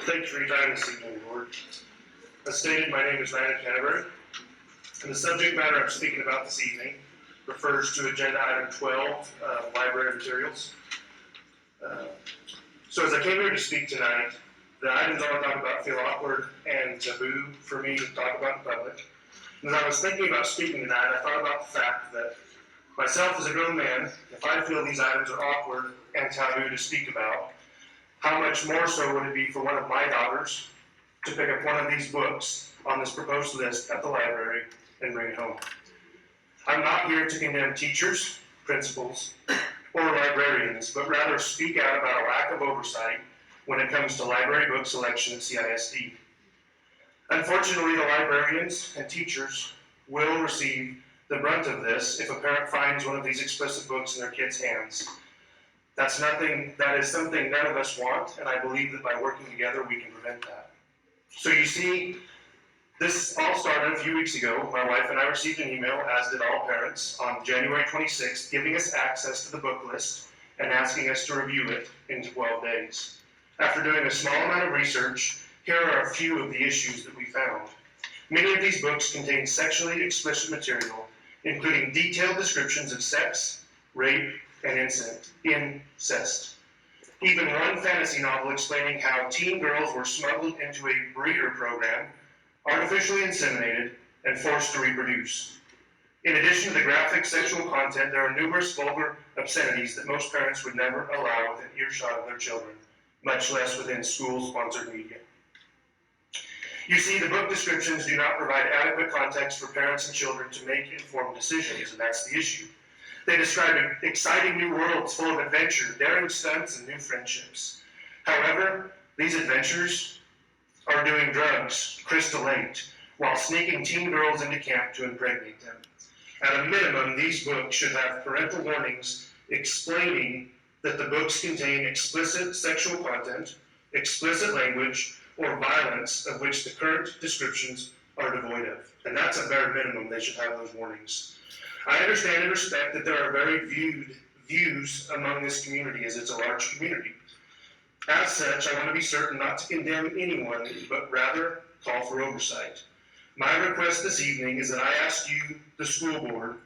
Thank you for your time this evening, Lord. As stated, my name is Ryan Canterbury, and the subject matter I'm speaking about this evening refers to agenda item 12, library materials. So as I came here to speak tonight, the items I want to talk about feel awkward and taboo for me to talk about in public. And as I was thinking about speaking tonight, I thought about the fact that myself as a grown man, if I feel these items are awkward and taboo to speak about, how much more so would it be for one of my daughters to pick up one of these books on this proposed list at the library and bring it home. I'm not here to condemn teachers, principals, or librarians, but rather speak out about a lack of oversight when it comes to library book selection at CISD. Unfortunately, the librarians and teachers will receive the brunt of this if a parent finds one of these explicit books in their kid's hands. That is something none of us want, and I believe that by working together we can prevent that. So you see, this all started a few weeks ago. My wife and I received an email, as did all parents, on January 26th, giving us access to the book list and asking us to review it in 12 days. After doing a small amount of research, here are a few of the issues that we found. Many of these books contain sexually explicit material, including detailed descriptions of sex, rape, and incest. Even one fantasy novel explaining how teen girls were smuggled into a breeder program, artificially inseminated, and forced to reproduce. In addition to the graphic sexual content, there are numerous vulgar obscenities that most parents would never allow within earshot of their children, much less within school-sponsored media. You see, the book descriptions do not provide adequate context for parents and children to make informed decisions, and that's the issue. They describe exciting new worlds full of adventure, daring stunts, and new friendships. However, these adventures are doing drugs, crystal 8, while sneaking teen girls into camp to impregnate them. At a minimum, these books should have parental warnings explaining that the books contain explicit sexual content, explicit language, or violence of which the current descriptions are devoid of. And that's a bare minimum, they should have those warnings. I understand and respect that there are very views among this community, as it's a large community. As such, I want to be certain not to condemn anyone, but rather call for oversight. My request this evening is that I ask you, the school board,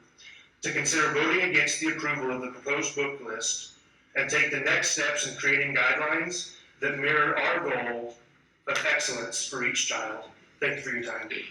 to consider voting against the approval of the proposed book list and take the next steps in creating guidelines that mirror our goal of excellence for each child. Thank you for your time, Dave.